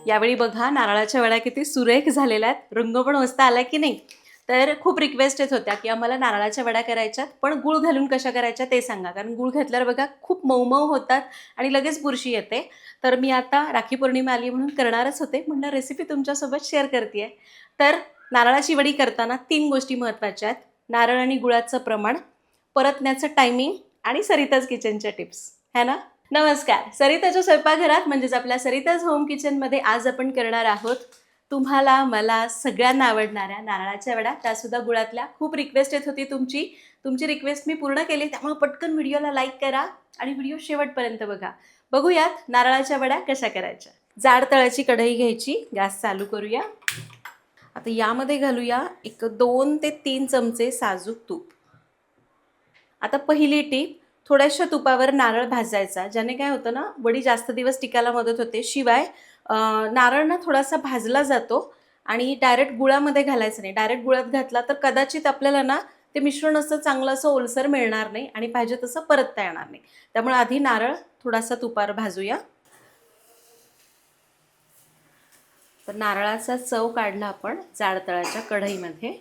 यावेळी बघा नारळाच्या वड्या किती सुरेख झालेल्या आहेत, रंग पण मस्त आला की नाही. तर खूप रिक्वेस्ट येत होत्या की आम्हाला नारळाच्या वड्या करायच्यात, पण गूळ घालून कशा करायच्या ते सांगा, कारण गूळ घातल्यावर बघा खूप मऊ मऊ होतात आणि लगेच बुरशी येते. तर मी आता राखी पौर्णिमा आली म्हणून करणारच होते, म्हणलं रेसिपी तुमच्यासोबत शेअर करते. तर नारळाची वडी करताना 3 गोष्टी महत्त्वाच्या आहेत: नारळ आणि गुळाचं प्रमाण, परतण्याचं टायमिंग आणि सरिताज किचनच्या टिप्स, है ना. नमस्कार, सरिताच्या स्वयंपाकघरात म्हणजेच आपल्या सरिताज होम किचनमध्ये आज आपण करणार आहोत तुम्हाला मला सगळ्यांना आवडणाऱ्या नारळाच्या वड्या, त्यासुद्धा गुळातल्या. खूप रिक्वेस्ट येत होती तुमची रिक्वेस्ट मी पूर्ण केली, त्यामुळे पटकन व्हिडिओला लाईक करा आणि व्हिडिओ शेवटपर्यंत बघा. बघूयात नारळाच्या वड्या कशा करायच्या. जाड तळाची कढई घ्यायची, गॅस चालू करूया. आता यामध्ये घालूया एक 2 ते 3 चमचे साजूक तूप. आता पहिली टीप, थोड्याशा तुपावर नारळ भाजायचा, ज्याने काय होतं ना, वडी जास्त दिवस टिकायला मदत होते. शिवाय नारळ ना थोडासा भाजला जातो आणि डायरेक्ट गुळामध्ये घालायचं नाही. डायरेक्ट गुळात घातला तर कदाचित आपल्याला ना ते मिश्रण असं चांगलं असं ओलसर मिळणार नाही आणि पाहिजे तसं परतता येणार नाही. त्यामुळे आधी नारळ थोडासा तुपावर भाजूया. तर नारळाचा चव काढला आपण जाड तळाच्या कढईमध्ये.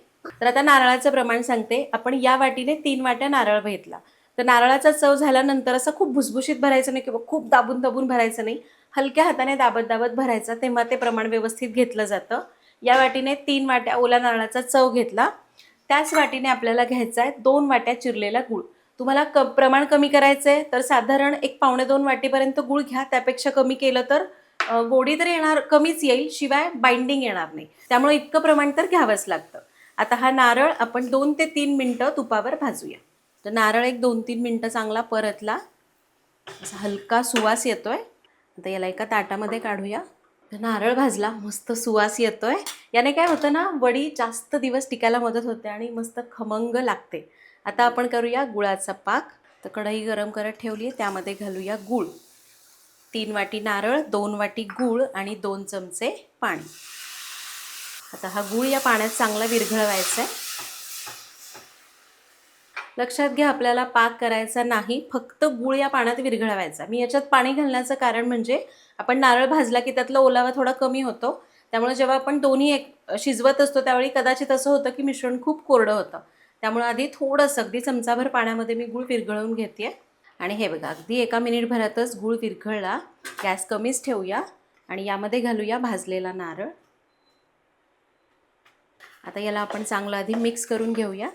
तर आता नारळाचं प्रमाण सांगते. आपण या वाटीने 3 वाट्या नारळ घेतला. तर नारळाचा चव झाल्यानंतर असं खूप भुसभुशीत भरायचं नाही किंवा खूप दाबून दाबून भरायचं नाही. हलक्या हाताने दाबत दाबत भरायचा, तेव्हा ते प्रमाण व्यवस्थित घेतलं जातं. या वाटीने 3 वाट्या ओल्या नारळाचा चव घेतला. त्याच वाटीने आपल्याला घ्यायचा आहे 2 वाट्या चिरलेला गूळ. तुम्हाला प्रमाण कमी करायचं आहे तर साधारण 1 पावणे 2 वाटीपर्यंत गूळ घ्या. त्यापेक्षा कमी केलं तर गोडी तर येणार, कमीच येईल, शिवाय बाइंडिंग येणार नाही. त्यामुळे इतकं प्रमाण तर घ्यावंच लागतं. आता हा नारळ आपण 2 ते 3 मिनटं तुपावर भाजूया. तर नारळ एक 2-3 मिनटं चांगला परतला, असा हलका सुवास येतोय. आता याला एका ताटामध्ये काढूया. तर नारळ भाजला, मस्त सुवास येतोय. याने काय होतं ना, वडी जास्त दिवस टिकायला मदत होते आणि मस्त खमंग लागते. आता आपण करूया गुळाचा पाक. तर कढई गरम करत ठेवली, त्यामध्ये घालूया गूळ. 3 वाटी नारळ, 2 वाटी गूळ आणि 2 चमचे पाणी. आता हा गूळ या पाण्यात चांगला विरघळवायचा आहे. लक्षात घ्या, आपल्याला पाक करायचा नाही, फक्त गूळ या पाण्यात विरघळवायचा. मी याच्यात पाणी घालण्याचं कारण म्हणजे आपण नारळ भाजला की त्यातला ओलावा थोडा कमी होतो. त्यामुळे जेव्हा आपण दोन्ही शिजवत असतो त्यावेळी कदाचित असं होतं की मिश्रण खूप कोरडं होतं. त्यामुळे आधी थोडंसं अगदी चमचाभर पाण्यामध्ये मी गूळ विरघळवून घेते. आणि हे बघा, अगदी 1 मिनिटभरातच गूळ विरघळला. गॅस कमीच ठेवूया आणि यामध्ये घालूया भाजलेला नारळ. आता याला आपण चांगलं आधी मिक्स करून घेऊया.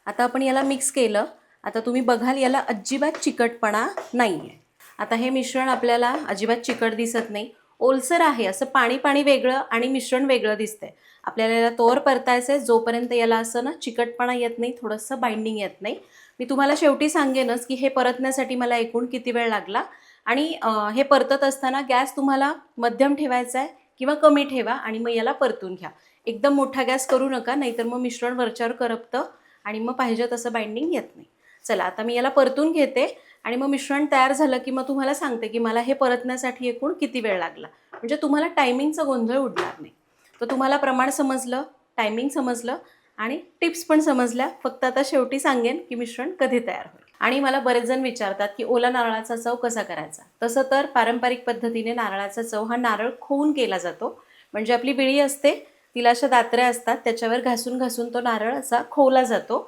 आता आपण याला मिक्स केलं. आता तुम्ही बघाल याला अजिबात चिकटपणा नाही आहे. आता हे मिश्रण आपल्याला अजिबात चिकट दिसत नाही, ओलसर आहे. असं पाणी पाणी वेगळं आणि मिश्रण वेगळं दिसतंय. आपल्याला याला तोवर परतायचं आहे जोपर्यंत याला असं ना चिकटपणा येत नाही, थोडंसं बाइंडिंग येत नाही. मी तुम्हाला शेवटी सांगेनच की हे परतण्यासाठी मला एकूण किती वेळ लागला. आणि हे परतत असताना गॅस तुम्हाला मध्यम ठेवायचा आहे किंवा कमी ठेवा आणि मग याला परतून घ्या. एकदम मोठा गॅस करू नका, नाहीतर मग मिश्रण वरच्यावर करपतं आणि मग पाहिजे तसं बाइंडिंग येत नाही. चला, आता मी याला परतून घेते आणि मग मिश्रण तयार झालं की मग तुम्हाला सांगते की मला हे परतण्यासाठी एकूण किती वेळ लागला. म्हणजे तुम्हाला टायमिंगचा गोंधळ उडणार नाही. तर तुम्हाला प्रमाण समजलं, टायमिंग समजलं आणि टिप्स पण समजल्या. फक्त आता शेवटी सांगेन की मिश्रण कधी तयार होईल. आणि मला बरेच जण विचारतात की ओला नारळाचा चव कसा करायचा. तसं तर पारंपरिक पद्धतीने नारळाचा चव हा नारळ खोवून केला जातो. म्हणजे आपली विळी असते, तिला अशा दात्र्या असतात, त्याच्यावर घासून घासून तो नारळ असा खोवला जातो.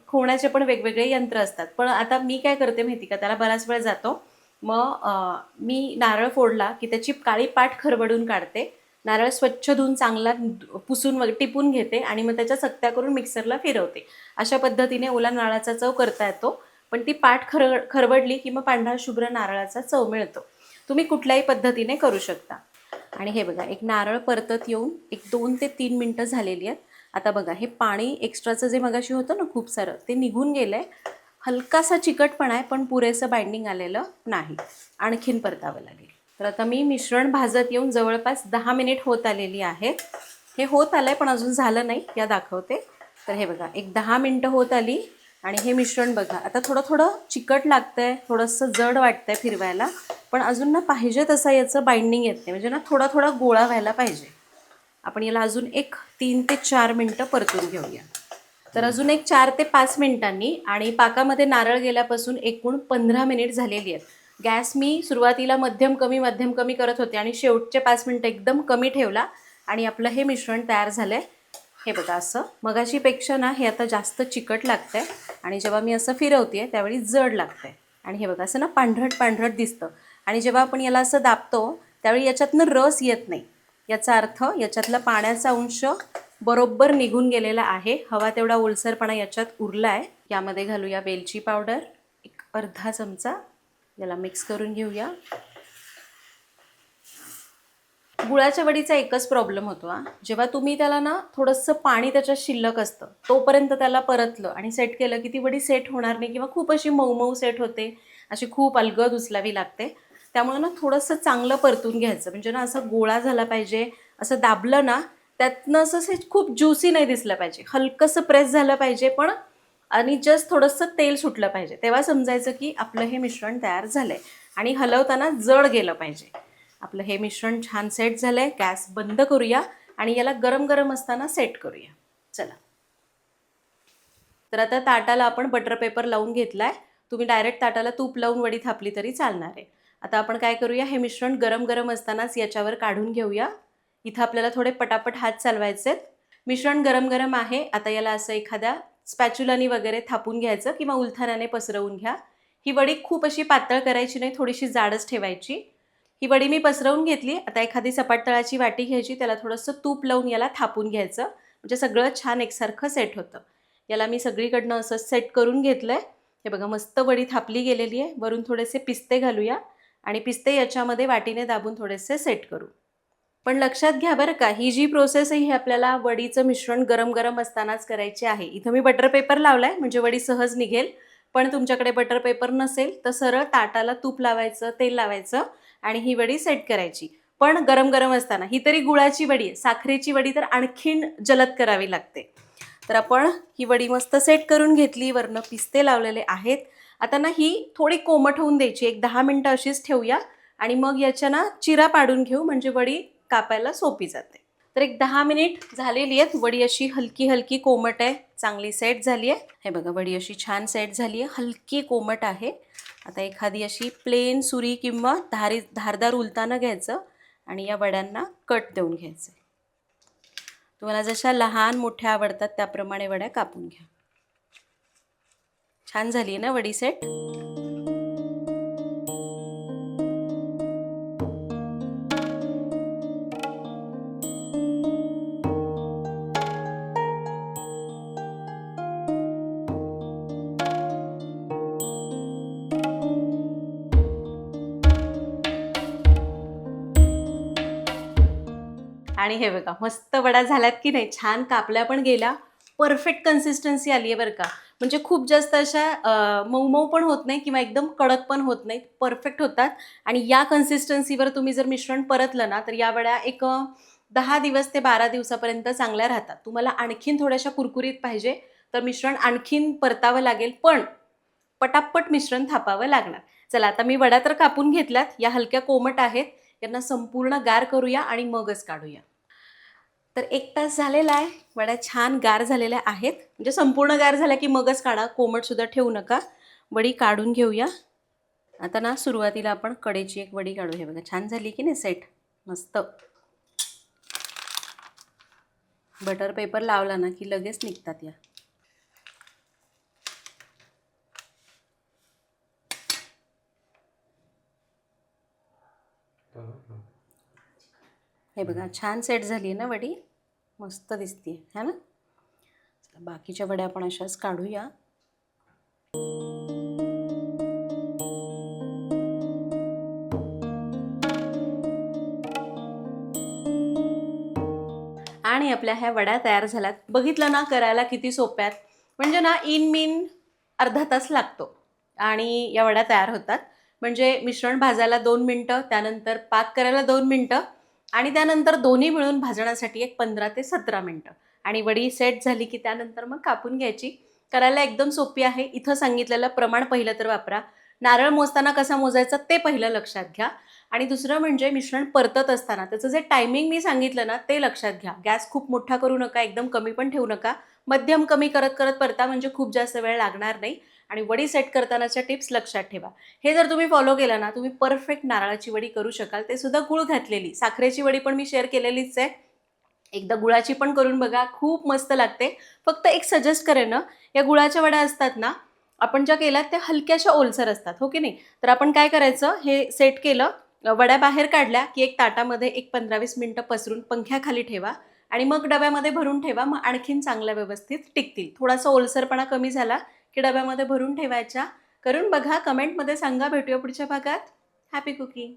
खोवण्याचे पण वेगवेगळे यंत्र असतात. पण आता मी काय करते माहिती का, त्याला बराच वेळ जातो. मग मी नारळ फोडला की त्याची काळी पाट खरवडून काढते. नारळ स्वच्छ धुवून चांगला पुसून टिपून घेते आणि मग त्याच्या चकत्या करून मिक्सरला फिरवते. अशा पद्धतीने ओला नारळाचा चव करता येतो. पण ती पाट खरवडली की मग पांढरा शुभ्र नारळाचा चव मिळतो. तुम्ही कुठल्याही पद्धतीने करू शकता. आणि हे बघा, एक नारळ परतत येऊन एक 2 ते 3 मिनटं झालेली आहेत. आता बघा, हे पाणी एक्स्ट्राचं जे मगाशी होतं ना खूप सारं, ते निघून गेलं आहे. हलकासा चिकटपणा आहे, पण पुरेसं बाइंडिंग आलेलं नाही. आणखीन परतावं लागेल. तर आता मी मिश्रण भाजत येऊन जवळपास 10 मिनिट होत आलेली आहेत. हे होत आलं आहे पण अजून झालं नाही, या दाखवते. तर हे बघा, एक 10 मिनटं होत आली आणि हे मिश्रण बघा आता थोडं थोडं चिकट लागतं आहे, थोडंसं जड वाटतं आहे फिरवायला. पण अजून ना पाहिजे तसं याचं बाइंडिंग येत नाही, म्हणजे ना थोडा थोडा गोळा व्हायला पाहिजे. आपण याला अजून एक 3 ते 4 मिनटं परतून घेऊया. तर अजून एक 4 ते 5 मिनिटांनी आणि पाकामध्ये नारळ गेल्यापासून एकूण 15 मिनिट झालेली आहेत. गॅस मी सुरुवातीला मध्यम कमी करत होते आणि शेवटचे 5 मिनटं एकदम कमी ठेवला आणि आपलं हे मिश्रण तयार झालं आहे. हे बघा असं मगाशीपेक्षा ना हे आता जास्त चिकट लागतं आहे आणि जेव्हा मी असं फिरवते आहे त्यावेळी जड लागतं आहे. आणि हे बघा असं ना पांढरट दिसतं आणि जेव्हा आपण याला असं दाबतो त्यावेळी याच्यातनं रस येत नाही. याचा अर्थ याच्यातला पाण्याचा अंश बरोबर निघून गेलेला आहे. हवा तेवढा ओलसरपणा याच्यात उरला आहे. यामध्ये घालूया वेलची पावडर, एक अर्धा चमचा. याला मिक्स करून घेऊया. गुळाच्या वडीचा एकच प्रॉब्लेम होतो जेव्हा तुम्ही त्याला ना थोडंसं पाणी त्याच्यात शिल्लक असतं तोपर्यंत त्याला परतलं आणि सेट केलं की ती वडी सेट होणार नाही किंवा खूप अशी मऊ सेट होते, अशी खूप अलगद उचलावी लागते. त्यामुळे ना थोडंसं चांगलं परतून घ्यायचं, म्हणजे ना असं गोळा झाला पाहिजे. असं दाबलं ना त्यातनं असं खूप ज्युसी नाही दिसलं पाहिजे, हलकंसं प्रेस झालं पाहिजे पण आणि जस्ट थोडंसं तेल सुटलं पाहिजे. तेव्हा समजायचं की आपलं हे मिश्रण तयार झालं आहे. आणि हलवताना जड गेलं पाहिजे. आपलं हे मिश्रण छान सेट झालं आहे. गॅस बंद करूया आणि याला गरम असताना सेट करूया. चला, तर आता ताटाला आपण बटर पेपर लावून घेतला आहे. तुम्ही डायरेक्ट ताटाला तूप लावून वडी थापली तरी चालणार आहे. आता आपण काय करूया, हे मिश्रण गरम असतानाच याच्यावर काढून घेऊया. इथं आपल्याला थोडे पटापट हात चालवायचे आहेत. मिश्रण गरम आहे. आता याला असं एखाद्या स्पॅच्युलानी वगैरे थापून घ्यायचं किंवा उलथाण्याने पसरवून घ्या. ही वडी खूप अशी पातळ करायची नाही, थोडीशी जाडच ठेवायची. ही वडी मी पसरवून घेतली. आता एखादी सपाट तळाची वाटी घ्यायची, त्याला थोडंसं तूप लावून याला थापून घ्यायचं, म्हणजे सगळं छान एकसारखं सेट होतं. याला मी सगळीकडनं असं सेट करून घेतलं आहे. हे बघा मस्त वडी थापली गेलेली आहे. वरून थोडेसे पिस्ते घालूया आणि पिस्ते याच्यामध्ये वाटीने दाबून थोडेसे सेट करू. पण लक्षात घ्या बरं का, ही जी प्रोसेस आहे ही आपल्याला वडीचं मिश्रण गरम असतानाच करायची आहे. इथं मी बटर पेपर लावला आहे म्हणजे वडी सहज निघेल. पण तुमच्याकडे बटर पेपर नसेल तर सरळ ताटाला तूप लावायचं, तेल लावायचं आणि ही वडी सेट करायची. पण गरम असताना. ही तरी गुळाची वडी आहे, साखरेची वडी तर आणखीन जलद करावी लागते. तर आपण ही वडी मस्त सेट करून घेतली, वरनं पिस्ते लावलेले आहेत. आता ना ही थोडी कोमट होऊन द्यायची, एक 10 मिनटं अशीच ठेवूया आणि मग याच्या ना चिरा पाडून घेऊ, म्हणजे वडी कापायला सोपी जाते. तर एक 10 मिनिट झालेली आहेत. वडी अशी हलकी कोमट आहे, चांगली सेट झाली आहे. हे बघा वडी अशी छान सेट झाली आहे, हलकी कोमट आहे. आता एखादी अशी प्लेन सुरी किंवा धारदार उलतानं घ्यायचं आणि या वड्यांना कट देऊन घ्यायचे. तुम्हाला जशा लहान मोठ्या आवडतात त्याप्रमाणे वड्या कापून घ्या. छान झाली आहे ना वडी सेट. आणि हे बघा मस्त वड्या झाल्यात की नाही, छान कापल्या पण गेल्या. परफेक्ट कन्सिस्टन्सी आली आहे बरं का, म्हणजे खूप जास्त अशा मऊ पण होत नाही किंवा एकदम कडक पण होत नाही, परफेक्ट होतात. आणि या कन्सिस्टन्सीवर तुम्ही जर मिश्रण परतलं ना तर या वड्या एक 10 दिवस ते 12 दिवसापर्यंत चांगल्या राहतात. तुम्हाला आणखीन थोड्याशा कुरकुरीत पाहिजे तर मिश्रण आणखीन परतावं लागेल, पण पटापट मिश्रण थापावं लागणार. चला, आता मी वड्या तर कापून घेतल्यात, या हलक्या कोमट आहेत, यांना संपूर्ण गार करूया आणि मगच काढूया. तर 1 तास झालेला आहे, वड्या छान गार झालेल्या आहेत, म्हणजे संपूर्ण गार झाल्या की मगच काढा, कोमटसुद्धा ठेवू नका. वडी काढून घेऊया. आता ना सुरुवातीला आपण कडेची एक वडी काढू. हे बघा छान झाली की नाही सेट, मस्त. बटर पेपर लावला ना की लगेच निघतात या. हे बघा छान सेट झाली आहे ना वडी, मस्त दिसते है ना. बाकीच्या वड्या आपण अशाच काढूया. आणि आपल्या ह्या वड्या तयार झाल्यात. बघितलं ना, करायला किती सोप्या आहेत. म्हणजे ना इन अर्धा तास लागतो आणि या वड्या तयार होतात. म्हणजे मिश्रण भाजायला 2 मिनटं, त्यानंतर पाक करायला 2 मिनटं आणि त्यानंतर दोन्ही मिळून भाजण्यासाठी एक 15 ते 17 मिनटं. आणि वडी सेट झाली की त्यानंतर मग कापून घ्यायची. करायला एकदम सोपी आहे. इथं सांगितलेलं प्रमाण पहिलं तर वापरा. नारळ मोजताना कसा मोजायचा ते पहिलं लक्षात घ्या. आणि दुसरं म्हणजे मिश्रण परतत असताना त्याचं जे टायमिंग मी सांगितलं ना ते लक्षात घ्या. गॅस खूप मोठा करू नका, एकदम कमी पण ठेवू नका. मध्यम कमी करत परता, म्हणजे खूप जास्त वेळ लागणार नाही. आणि वडी सेट करतानाच्या टिप्स लक्षात ठेवा. हे जर तुम्ही फॉलो केलं ना, तुम्ही परफेक्ट नारळाची वडी करू शकाल. ते सुद्धा गूळ घातलेली. साखरेची वडी पण मी शेअर केलेलीच आहे. एकदा गुळाची पण करून बघा, खूप मस्त लागते. फक्त एक सजेस्ट करेन ना, या गुळाच्या वड्या असतात ना, आपण ज्या केल्यात त्या हलक्याशा ओलसर असतात, हो की नाही? तर आपण काय करायचं, हे सेट केलं, वड्या बाहेर काढल्या की एक ताटामध्ये एक 15-20 मिनिटं पसरून पंख्याखाली ठेवा आणि मग डब्यामध्ये भरून ठेवा. मग आणखीन चांगल्या व्यवस्थित टिकतील. थोडासा ओलसरपणा कमी झाला की डब्यामध्ये भरून ठेवायच्या. करून बघा, कमेंटमध्ये सांगा. भेटूया पुढच्या भागात. Happy cooking.